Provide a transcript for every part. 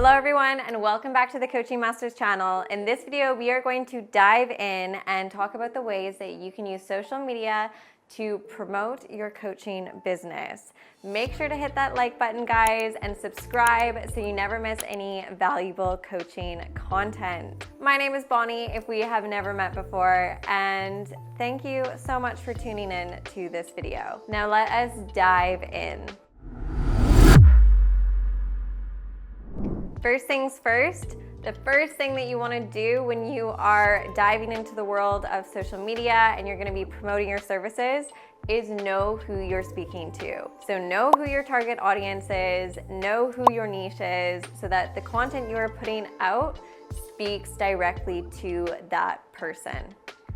Hello everyone, and welcome back to the Coaching Masters channel. In this video, we are going to dive in and talk about the ways that you can use social media to promote your coaching business. Make sure to hit that like button, guys, and subscribe so you never miss any valuable coaching content. My name is Bonnie, if we have never met before, and thank you so much for tuning in to this video. Now let us dive in. First things first, the first thing that you want to do when you are diving into the world of social media and you're going to be promoting your services is know who you're speaking to. So know who your target audience is, know who your niche is, so that the content you are putting out speaks directly to that person,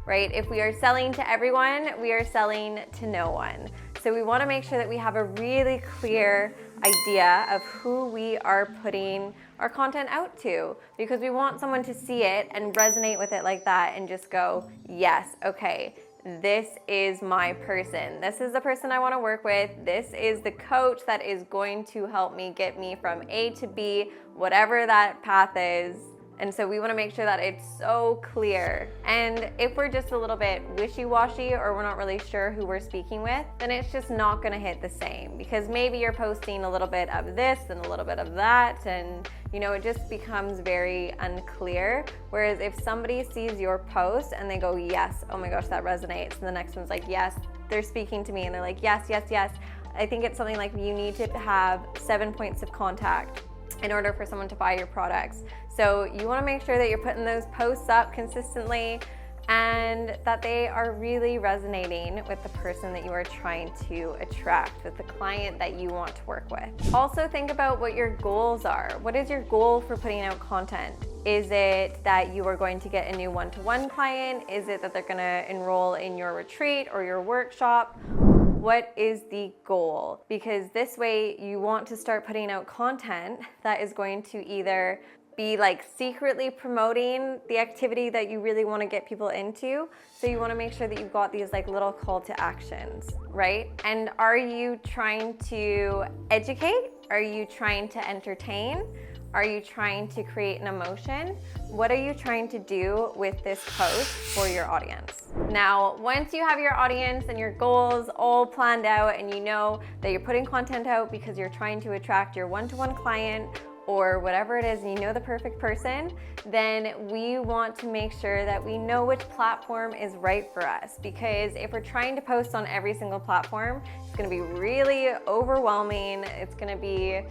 right? If we are selling to everyone, we are selling to no one. So we want to make sure that we have a really clear idea of who we are putting our content out to, because we want someone to see it and resonate with it like that and just go, yes, okay, this is my person. This is the person I want to work with. This is the coach that is going to help me get me from A to B, whatever that path is. And so we want to make sure that it's so clear. And if we're just a little bit wishy-washy or we're not really sure who we're speaking with, then it's just not going to hit the same, because maybe you're posting a little bit of this and a little bit of that, and it just becomes very unclear. Whereas if somebody sees your post and they go, yes, oh my gosh, that resonates, and the next one's like, yes, they're speaking to me, and they're like, yes, yes, yes. I think it's something like you need to have 7 points of contact in order for someone to buy your products. So you want to make sure that you're putting those posts up consistently and that they are really resonating with the person that you are trying to attract, with the client that you want to work with. Also think about what your goals are. What is your goal for putting out content? Is it that you are going to get a new one-to-one client? Is it that they're going to enroll in your retreat or your workshop? What is the goal? Because this way you want to start putting out content that is going to either be like secretly promoting the activity that you really want to get people into. So you want to make sure that you've got these like little call to actions, right? And are you trying to educate? Are you trying to entertain? Are you trying to create an emotion? What are you trying to do with this post for your audience? Now, once you have your audience and your goals all planned out and you know that you're putting content out because you're trying to attract your one-to-one client or whatever it is, and you know the perfect person, then we want to make sure that we know which platform is right for us. Because if we're trying to post on every single platform, it's gonna be really overwhelming. It's gonna be,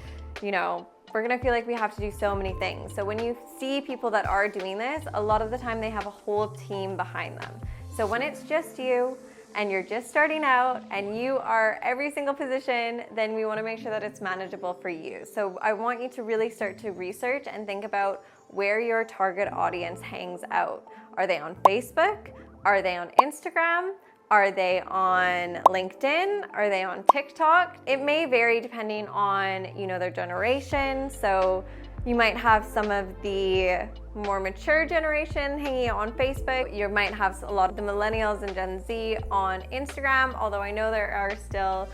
we're gonna feel like we have to do so many things. So when you see people that are doing this, a lot of the time they have a whole team behind them. So when it's just you and you're just starting out and you are every single position, then we wanna make sure that it's manageable for you. So I want you to really start to research and think about where your target audience hangs out. Are they on Facebook? Are they on Instagram? Are they on LinkedIn? Are they on TikTok? It may vary depending on, their generation. So you might have some of the more mature generation hanging out on Facebook. You might have a lot of the millennials and Gen Z on Instagram, although I know there are still,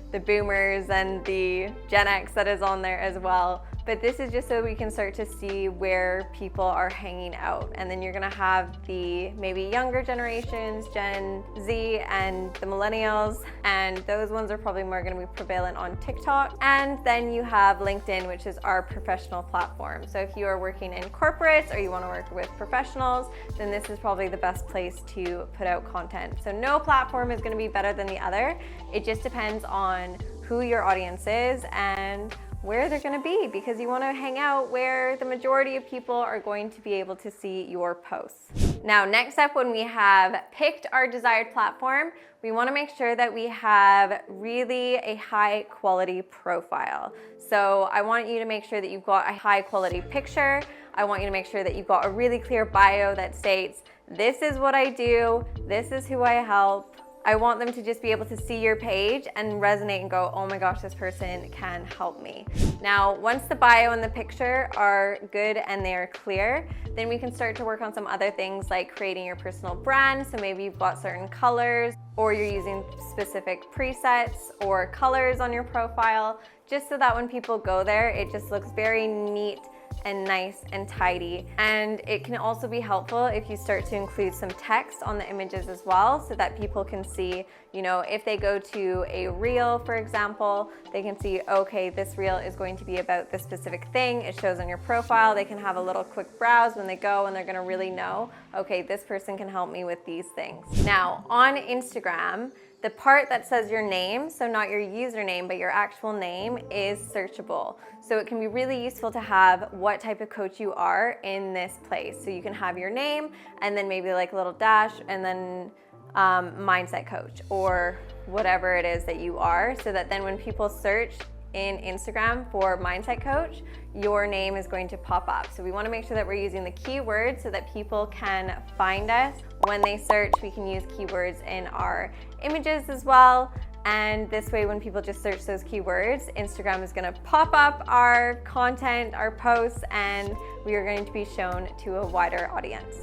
the boomers and the Gen X that is on there as well. But this is just so we can start to see where people are hanging out. And then you're gonna have the maybe younger generations, Gen Z and the millennials, and those ones are probably more gonna be prevalent on TikTok. And then you have LinkedIn, which is our professional platform. So if you are working in corporates or you wanna work with professionals, then this is probably the best place to put out content. So no platform is gonna be better than the other. It just depends on who your audience is and where they're gonna be, because you wanna hang out where the majority of people are going to be able to see your posts. Now, next up, when we have picked our desired platform, we wanna make sure that we have really a high quality profile. So I want you to make sure that you've got a high quality picture. I want you to make sure that you've got a really clear bio that states, this is what I do, this is who I help, I want them to just be able to see your page and resonate and go, oh my gosh, this person can help me. Now, once the bio and the picture are good and they are clear, then we can start to work on some other things like creating your personal brand. So maybe you've got certain colors, or you're using specific presets or colors on your profile, just so that when people go there, it just looks very neat and nice and tidy. And it can also be helpful if you start to include some text on the images as well, so that people can see, you know, if they go to a reel, for example, they can see, okay, this reel is going to be about this specific thing. It shows on your profile. They can have a little quick browse when they go, and they're gonna really know, okay, this person can help me with these things. Now, on Instagram, the part that says your name, so not your username, but your actual name, is searchable. So it can be really useful to have what type of coach you are in this place. So you can have your name and then maybe like a little dash and then mindset coach or whatever it is that you are, so that then when people search in Instagram for mindset coach, your name is going to pop up. So we want to make sure that we're using the keywords so that people can find us. When they search, we can use keywords in our images as well. And this way, when people just search those keywords, Instagram is going to pop up our content, our posts, and we are going to be shown to a wider audience.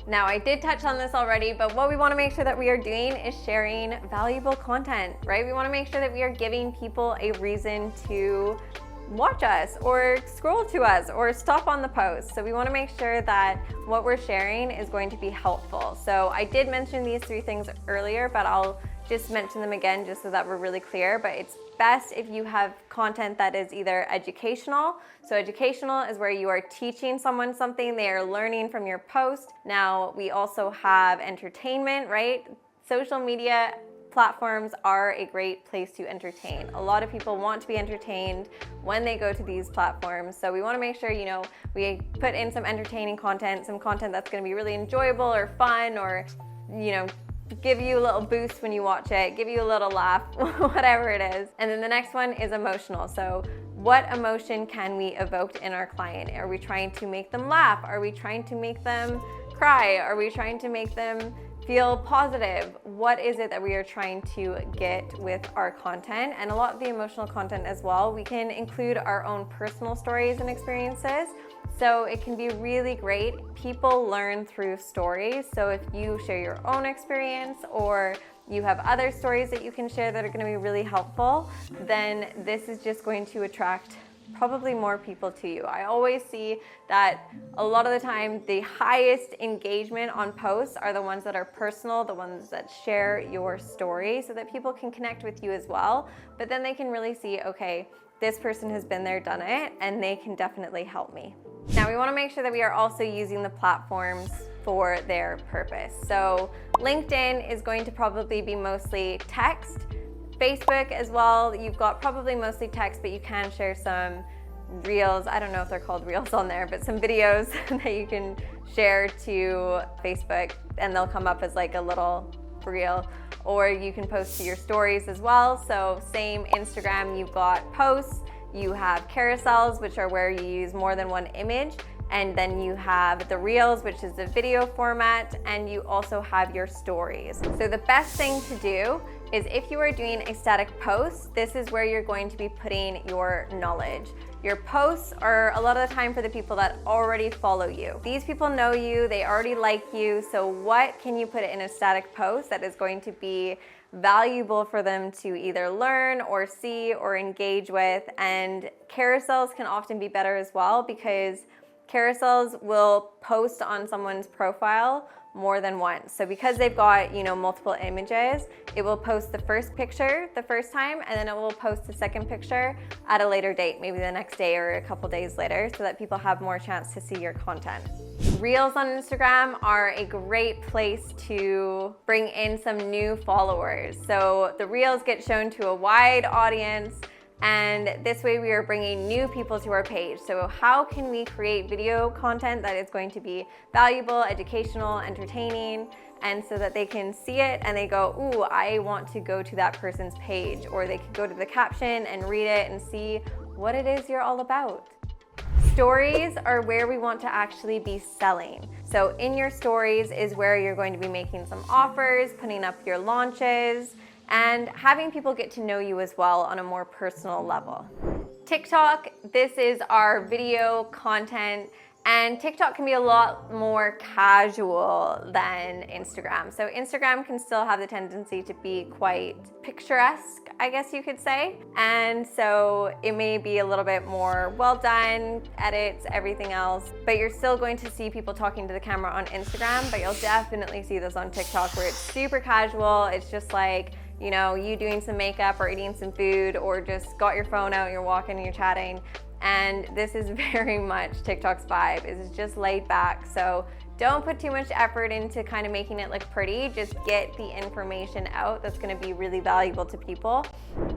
Now, I did touch on this already, but what we want to make sure that we are doing is sharing valuable content, right? We want to make sure that we are giving people a reason to watch us or scroll to us or stop on the post. So we want to make sure that what we're sharing is going to be helpful. So I did mention these 3 things earlier, but I'll just mention them again just so that we're really clear. But it's best if you have content that is either educational. So educational is where you are teaching someone something, they are learning from your post. Now, we also have entertainment, right? Social media platforms are a great place to entertain. A lot of people want to be entertained when they go to these platforms. So we want to make sure, you know, we put in some entertaining content, some content that's going to be really enjoyable or fun, or, you know, give you a little boost when you watch it, give you a little laugh, whatever it is. And then the next one is emotional. So what emotion can we evoke in our client? Are we trying to make them laugh? Are we trying to make them cry? Are we trying to make them feel positive? What is it that we are trying to get with our content? And a lot of the emotional content as well, we can include our own personal stories and experiences. So it can be really great. People learn through stories. So if you share your own experience or you have other stories that you can share that are going to be really helpful, then this is just going to attract probably more people to you. I always see that a lot of the time the highest engagement on posts are the ones that are personal, the ones that share your story, so that people can connect with you as well. But then they can really see, okay, this person has been there, done it, and they can definitely help me. Now, we want to make sure that we are also using the platforms for their purpose. So LinkedIn is going to probably be mostly text. Facebook as well, you've got probably mostly text, but you can share some reels. I don't know if they're called reels on there, but some videos that you can share to Facebook, and they'll come up as like a little reel, or you can post to your stories as well. So same Instagram, you've got posts, you have carousels, which are where you use more than one image, and then you have the reels, which is the video format, and you also have your stories. So the best thing to do is if you are doing a static post, this is where you're going to be putting your knowledge. Your posts are a lot of the time for the people that already follow you. These people know you, they already like you, so what can you put in a static post that is going to be valuable for them to either learn or see or engage with? And carousels can often be better as well, because carousels will post on someone's profile more than once. So because they've got, you know, multiple images, it will post the first picture the first time, and then it will post the second picture at a later date, maybe the next day or a couple days later, so that people have more chance to see your content. Reels on Instagram are a great place to bring in some new followers. So the reels get shown to a wide audience, and this way we are bringing new people to our page. So how can we create video content that is going to be valuable, educational, entertaining, and so that they can see it and they go, ooh, I want to go to that person's page, or they could go to the caption and read it and see what it is you're all about. Stories are where we want to actually be selling. So in your stories is where you're going to be making some offers, putting up your launches, and having people get to know you as well on a more personal level. TikTok, this is our video content, and TikTok can be a lot more casual than Instagram. So Instagram can still have the tendency to be quite picturesque, I guess you could say. And so it may be a little bit more well done, edits, everything else, but you're still going to see people talking to the camera on Instagram, but you'll definitely see this on TikTok where it's super casual. It's just like, you know, you doing some makeup or eating some food or just got your phone out and you're walking and you're chatting. And this is very much TikTok's vibe. It's just laid back. So don't put too much effort into kind of making it look pretty. Just get the information out that's going to be really valuable to people.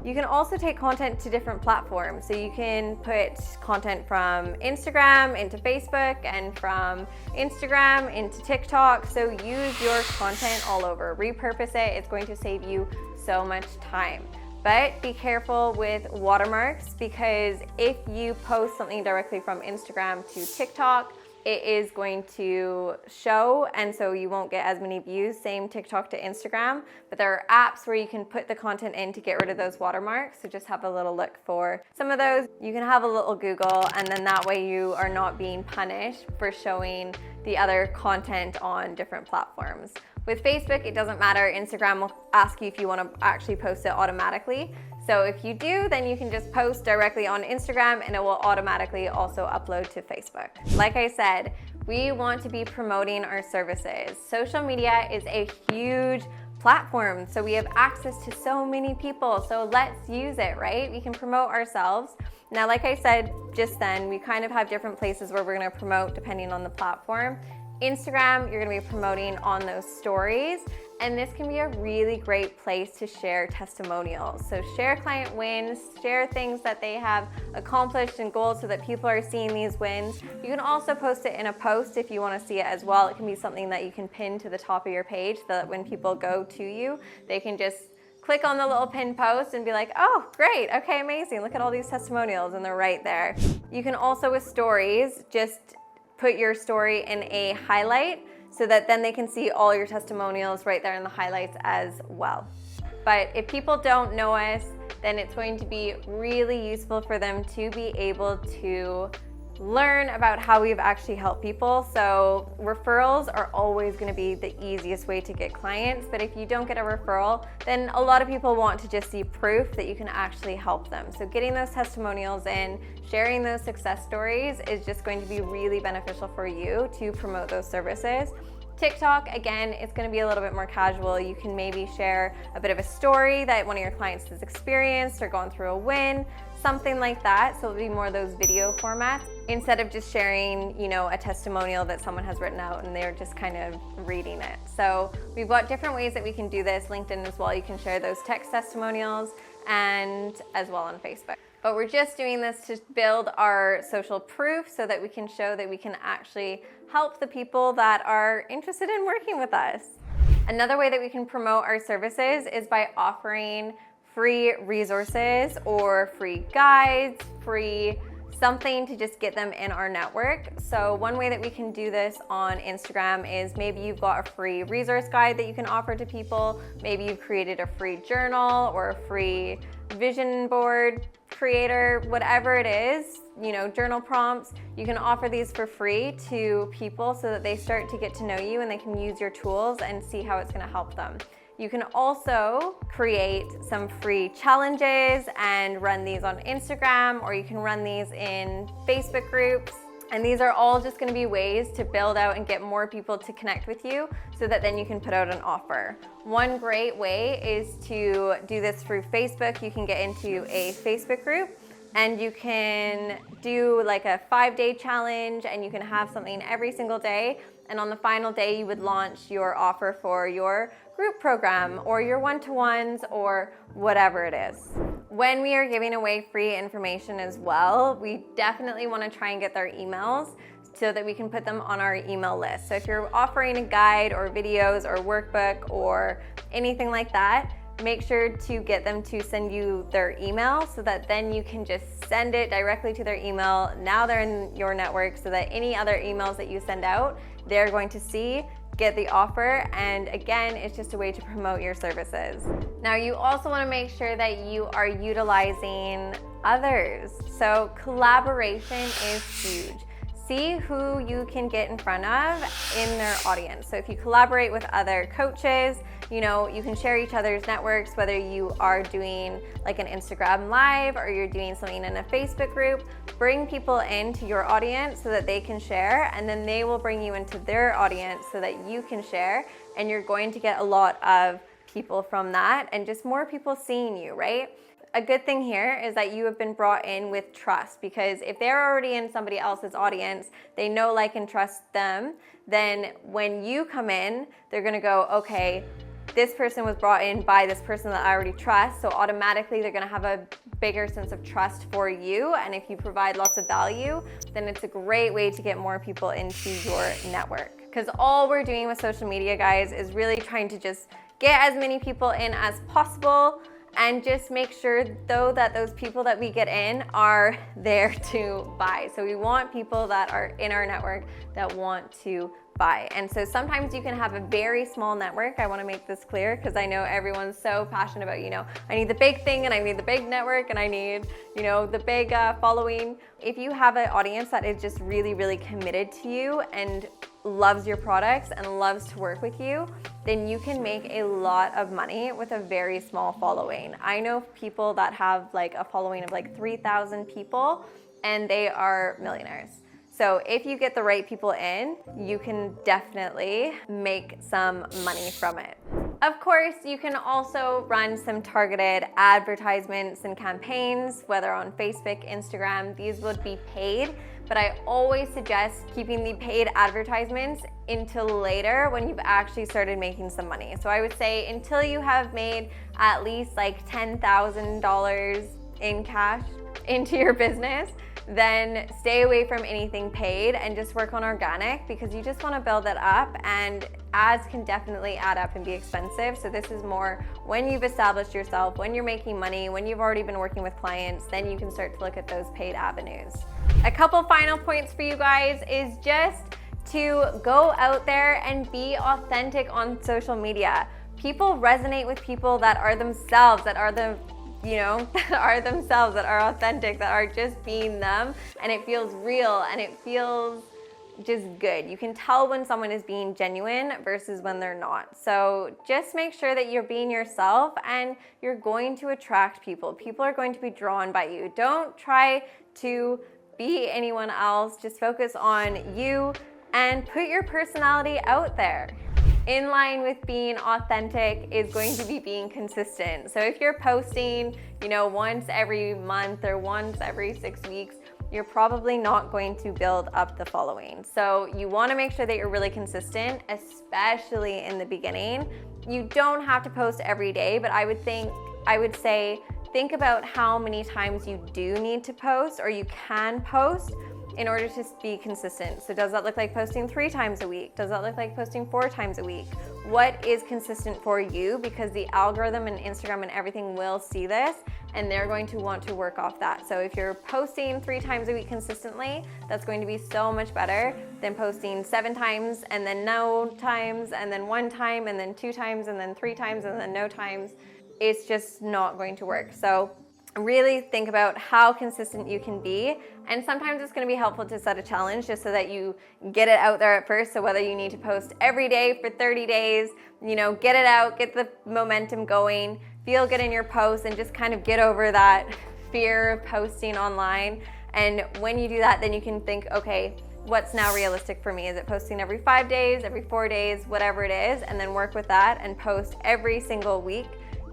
You can also take content to different platforms. So you can put content from Instagram into Facebook and from Instagram into TikTok. So use your content all over. Repurpose it. It's going to save you so much time. But be careful with watermarks, because if you post something directly from Instagram to TikTok, it is going to show, and so you won't get as many views. Same TikTok to Instagram, but there are apps where you can put the content in to get rid of those watermarks. So just have a little look for some of those. You can have a little Google, and then that way you are not being punished for showing the other content on different platforms. With Facebook, it doesn't matter. Instagram will ask you if you want to actually post it automatically. So if you do, then you can just post directly on Instagram and it will automatically also upload to Facebook. Like I said, we want to be promoting our services. Social media is a huge platform, so we have access to so many people. So let's use it, right? We can promote ourselves. Now, like I said just then, we kind of have different places where we're going to promote depending on the platform. Instagram, you're going to be promoting on those stories, and this can be a really great place to share testimonials. So share client wins, share things that they have accomplished and goals so that people are seeing these wins. You can also post it in a post if you want to see it as well. It can be something that you can pin to the top of your page so that when people go to you, they can just click on the little pin post and be like, oh, great, okay, amazing, look at all these testimonials, and they're right there. You can also, with stories, just put your story in a highlight so that then they can see all your testimonials right there in the highlights as well. But if people don't know us, then it's going to be really useful for them to be able to learn about how we've actually helped people. So referrals are always going to be the easiest way to get clients, but if you don't get a referral, then a lot of people want to just see proof that you can actually help them. So getting those testimonials in, sharing those success stories is just going to be really beneficial for you to promote those services. TikTok, again, it's going to be a little bit more casual. You can maybe share a bit of a story that one of your clients has experienced or gone through a win, something like that. So it'll be more of those video formats instead of just sharing, you know, a testimonial that someone has written out and they're just kind of reading it. So we've got different ways that we can do this. LinkedIn as well, you can share those text testimonials, and as well on Facebook. But we're just doing this to build our social proof so that we can show that we can actually help the people that are interested in working with us. Another way that we can promote our services is by offering free resources or free guides, free something to just get them in our network. So one way that we can do this on Instagram is maybe you've got a free resource guide that you can offer to people. Maybe you've created a free journal or a free vision board creator, whatever it is, you know, journal prompts. You can offer these for free to people so that they start to get to know you and they can use your tools and see how it's going to help them. You can also create some free challenges and run these on Instagram, or you can run these in Facebook groups. And these are all just going to be ways to build out and get more people to connect with you so that then you can put out an offer. One great way is to do this through Facebook. You can get into a Facebook group and you can do like a 5-day challenge, and you can have something every single day. And on the final day, you would launch your offer for your group program or your one-to-ones or whatever it is. When we are giving away free information as well, we definitely want to try and get their emails so that we can put them on our email list. So if you're offering a guide or videos or workbook or anything like that, make sure to get them to send you their email so that then you can just send it directly to their email. Now they're in your network so that any other emails that you send out, they're going to see, get the offer, and again, it's just a way to promote your services. Now, you also want to make sure that you are utilizing others. So collaboration is huge. See who you can get in front of in their audience. So if you collaborate with other coaches, you can share each other's networks, whether you are doing like an Instagram live or you're doing something in a Facebook group. Bring people into your audience so that they can share, and then they will bring you into their audience so that you can share, and you're going to get a lot of people from that and just more people seeing you, right? A good thing here is that you have been brought in with trust, because if they're already in somebody else's audience, they know, like, and trust them, then when you come in, they're gonna go, okay, this person was brought in by this person that I already trust, so automatically they're gonna have a bigger sense of trust for you, and if you provide lots of value, then it's a great way to get more people into your network. Because all we're doing with social media, guys, is really trying to just get as many people in as possible, and just make sure though that those people that we get in are there to buy. So we want people that are in our network that want to buy. And so sometimes you can have a very small network. I want to make this clear because I know everyone's so passionate about, I need the big thing and I need the big network and I need, the big following. If you have an audience that is just really, really committed to you and loves your products and loves to work with you, then you can make a lot of money with a very small following. I know people that have like a following of like 3,000 people and they are millionaires. So if you get the right people in, you can definitely make some money from it. Of course, you can also run some targeted advertisements and campaigns, whether on Facebook, Instagram. These would be paid, but I always suggest keeping the paid advertisements until later when you've actually started making some money. So I would say until you have made at least like $10,000 in cash into your business, then stay away from anything paid and just work on organic, because you just want to build that up, and ads can definitely add up and be expensive. So this is more when you've established yourself, when you're making money, when you've already been working with clients, then you can start to look at those paid avenues. A couple final points for you guys is just to go out there and be authentic on social media. People resonate with people that are themselves, that are that are authentic, that are just being them, and it feels real and it feels just good. You can tell when someone is being genuine versus when they're not. So just make sure that you're being yourself and you're going to attract people. People are going to be drawn by you. Don't try to be anyone else. Just focus on you and put your personality out there. In line with being authentic is going to be being consistent. So if you're posting, once every month or once every 6 weeks, you're probably not going to build up the following. So you want to make sure that you're really consistent, especially in the beginning. You don't have to post every day, but I would say think about how many times you do need to post or you can post in order to be consistent. So does that look like posting 3 times a week? Does that look like posting 4 times a week? What is consistent for you? Because the algorithm and Instagram and everything will see this, and they're going to want to work off that. So if you're posting 3 times a week consistently, that's going to be so much better than posting 7 times and then no times and then 1 time and then 2 times and then 3 times and then no times. It's just not going to work. So really think about how consistent you can be, and sometimes it's going to be helpful to set a challenge just so that you get it out there at first. So whether you need to post every day for 30 days, get it out, get the momentum going, feel good in your posts, and just kind of get over that fear of posting online. And when you do that, then you can think, okay, what's now realistic for me? Is it posting every 5 days, every 4 days, whatever it is, and then work with that and post every single week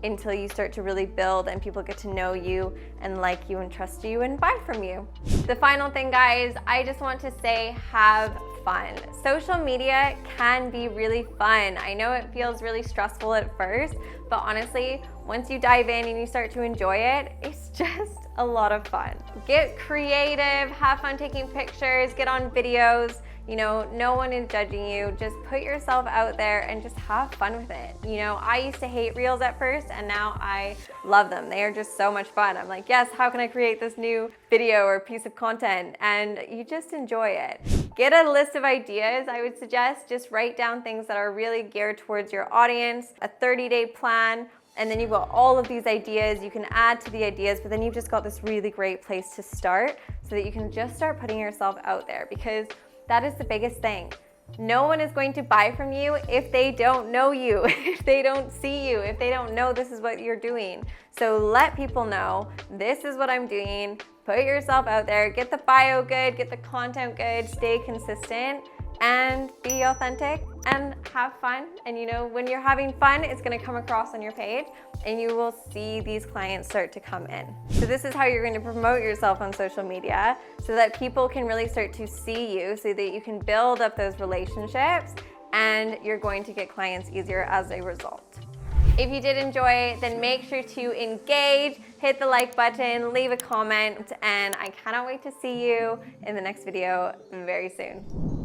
until you start to really build and people get to know you and like you and trust you and buy from you. The final thing, guys, I just want to say, have fun. Social media can be really fun. I know it feels really stressful at first, but honestly, once you dive in and you start to enjoy it, it's just a lot of fun. Get creative, have fun taking pictures, get on videos, You know, no one is judging you. Just put yourself out there and just have fun with it. You know, I used to hate reels at first and now I love them. They are just so much fun. I'm like, yes, how can I create this new video or piece of content? And you just enjoy it. Get a list of ideas. I would suggest just write down things that are really geared towards your audience, a 30-day plan, and then you've got all of these ideas. You can add to the ideas, but then you've just got this really great place to start so that you can just start putting yourself out there, because that is the biggest thing. No one is going to buy from you if they don't know you, if they don't see you, if they don't know this is what you're doing. So let people know, this is what I'm doing. Put yourself out there, get the bio good, get the content good, stay consistent, and be authentic and have fun. And you know, when you're having fun, it's gonna come across on your page and you will see these clients start to come in. So this is how you're going to promote yourself on social media so that people can really start to see you, so that you can build up those relationships and you're going to get clients easier as a result. If you did enjoy, then make sure to engage, hit the like button, leave a comment, and I cannot wait to see you in the next video very soon.